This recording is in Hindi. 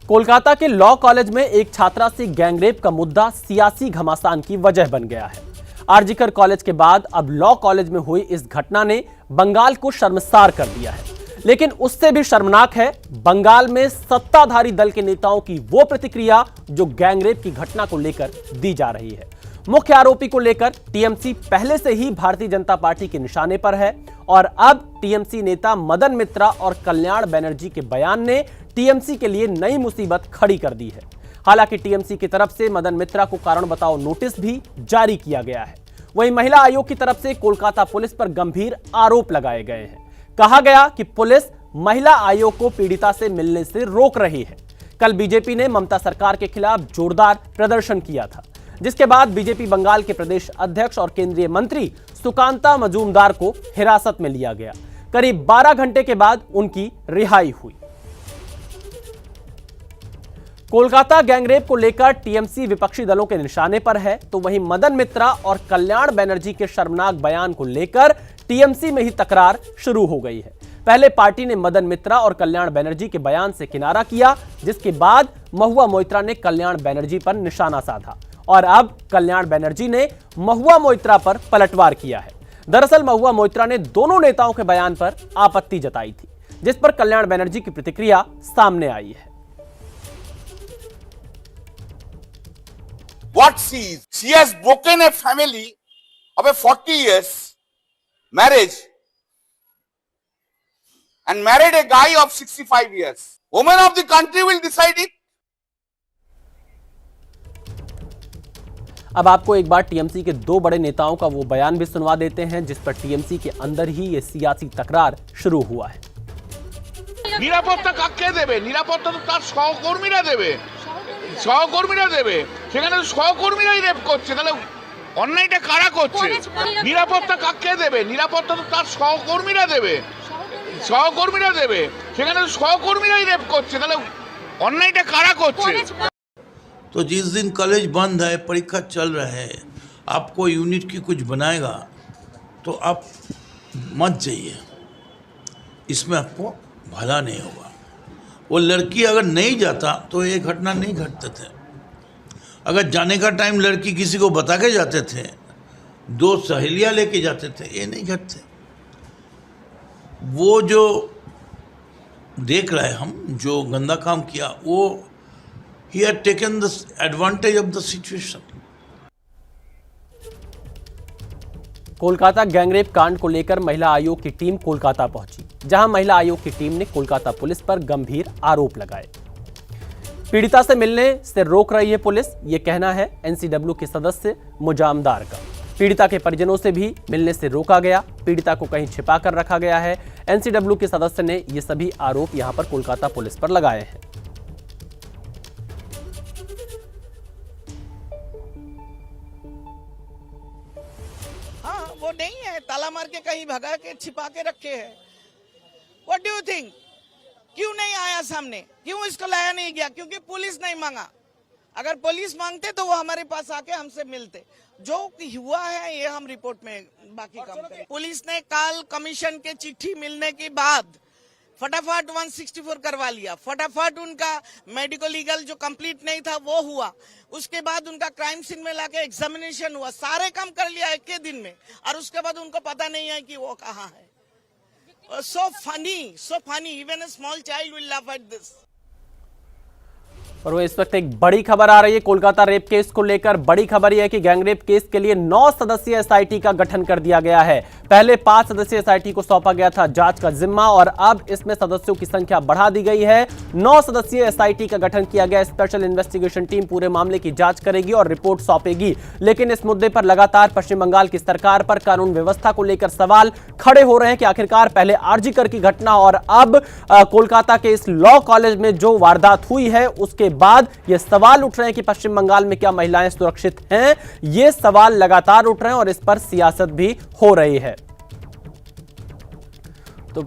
कोलकाता के लॉ कॉलेज में एक छात्रा से गैंगरेप का मुद्दा सियासी घमासान की वजह बन गया है। आरजीकर कॉलेज के बाद अब लॉ कॉलेज में हुई इस घटना ने बंगाल को शर्मसार कर दिया है। लेकिन उससे भी शर्मनाक है बंगाल में सत्ताधारी दल के नेताओं की वो प्रतिक्रिया जो गैंगरेप की घटना को लेकर दी जा रही है। मुख्य आरोपी को लेकर टीएमसी पहले से ही भारतीय जनता पार्टी के निशाने पर है और अब टीएमसी नेता मदन मित्रा और कल्याण बनर्जी के बयान ने टीएमसी के लिए नई मुसीबत खड़ी कर दी है। हालांकि टीएमसी की तरफ से मदन मित्रा को कारण बताओ नोटिस भी जारी किया गया है। वहीं महिला आयोग की तरफ से कोलकाता पुलिस पर गंभीर आरोप लगाए गए हैं। कहा गया कि पुलिस महिला आयोग को पीड़िता से मिलने से रोक रही है। कल बीजेपी ने ममता सरकार के खिलाफ जोरदार प्रदर्शन किया था, जिसके बाद बीजेपी बंगाल के प्रदेश अध्यक्ष और केंद्रीय मंत्री सुकांता मजूमदार को हिरासत में लिया गया। करीब 12 घंटे के बाद उनकी रिहाई हुई। कोलकाता गैंगरेप को लेकर टीएमसी विपक्षी दलों के निशाने पर है, तो वहीं मदन मित्रा और कल्याण बनर्जी के शर्मनाक बयान को लेकर टीएमसी में ही तकरार शुरू हो गई है। पहले पार्टी ने मदन मित्रा और कल्याण बनर्जी के बयान से किनारा किया, जिसके बाद महुआ मोइत्रा ने कल्याण बनर्जी पर निशाना साधा और अब कल्याण बनर्जी ने महुआ मोइत्रा पर पलटवार किया है। दरअसल महुआ मोइत्रा ने दोनों नेताओं के बयान पर आपत्ति जताई थी, जिस पर कल्याण बनर्जी की प्रतिक्रिया सामने आई है। What she has broken a family of a 40 years marriage and married a guy of 65 years. Women of the country will decide it. अब आपको एक बार टीएमसी के दो बड़े नेताओं का वो बयान भी सुनवा देते हैं, जिस पर टीएमसी के अंदर ही ये सियासी तकरार शुरू हुआ है। নিরাপত্তা কাকে দেবে? নিরাপত্তা তো তার সহকর্মীরা দেবে, সহকর্মীরা দেবে। সেখানে সহকর্মীরাই রেপ করছে, তাহলে অন্যায়টা কারা করছে? নিরাপত্তা কাকে দেবে? নিরাপত্তা তো তার সহকর্মীরা দেবে, সহকর্মীরা দেবে। সেখানে সহকর্মীরাই রেপ করছে, তাহলে অন্যায়টা কারা করছে? तो जिस दिन कॉलेज बंद है, परीक्षा चल रहा है, आपको यूनिट की कुछ बनाएगा तो आप मत जाइए, इसमें आपको भला नहीं होगा। वो लड़की अगर नहीं जाता तो ये घटना नहीं घटते थे। अगर जाने का टाइम लड़की किसी को बता के जाते थे, दो सहेलियां लेके जाते थे, ये नहीं घटते। वो जो देख रहे हम जो गंदा काम किया, वो he had taken the advantage of the situation. Kolkata gang rape कांड को लेकर महिला आयोग की टीम कोलकाता पहुंची, जहां महिला आयोग की टीम ने कोलकाता पुलिस पर गंभीर आरोप लगाए। पीड़िता से मिलने से रोक रही है पुलिस, यह कहना है एनसीडब्ल्यू के सदस्य मुजामदार का। पीड़िता के परिजनों से भी मिलने से रोका गया, पीड़िता को कहीं छिपा कर रखा गया है। एनसीडब्ल्यू के सदस्य ने ये सभी आरोप यहां पर कोलकाता पुलिस पर लगाए हैं। वो नहीं है, ताला मार के कहीं भगा के छिपा के रखे हैं। What do you think? क्यों नहीं आया सामने? क्यों इसको लाया नहीं गया? क्योंकि पुलिस नहीं मांगा। अगर पुलिस मांगते तो वो हमारे पास आके हमसे मिलते। जो हुआ है ये हम रिपोर्ट में बाकी काम करें। पुलिस ने कल कमीशन के चिट्ठी मिलने के बाद फटाफट 164 करवा लिया। फटाफट उनका मेडिकल लीगल जो कंप्लीट नहीं था वो हुआ। उसके बाद उनका क्राइम सीन में लाके एग्जामिनेशन हुआ। सारे काम कर लिया एक के दिन में, और उसके बाद उनको पता नहीं है कि वो कहाँ है। So funny, even a small child will laugh at this. और वो इस वक्त एक बड़ी खबर आ रही है कोलकाता रेप केस को लेकर। बड़ी खबर यह है कि गैंगरेप केस के लिए 9 सदस्यीय एसआईटी का गठन कर दिया गया है। पहले 5 सदस्यीय एसआईटी को सौंपा गया था जांच का जिम्मा, और अब इसमें सदस्यों की संख्या बढ़ा दी गई है। 9 सदस्यीय एसआईटी का गठन किया गया। स्पेशल इन्वेस्टिगेशन टीम पूरे मामले की जांच करेगी और रिपोर्ट सौंपेगी। लेकिन इस मुद्दे पर लगातार पश्चिम बंगाल की सरकार पर कानून व्यवस्था को लेकर सवाल खड़े हो रहे हैं कि आखिरकार पहले आरजीकर की घटना और अब कोलकाता के इस लॉ कॉलेज में जो वारदात हुई है, उसके बाद ये सवाल उठ रहे हैं कि पश्चिम बंगाल में क्या महिलाएं सुरक्षित हैं। ये सवाल लगातार उठ रहे हैं और इस पर सियासत भी हो रही है। तो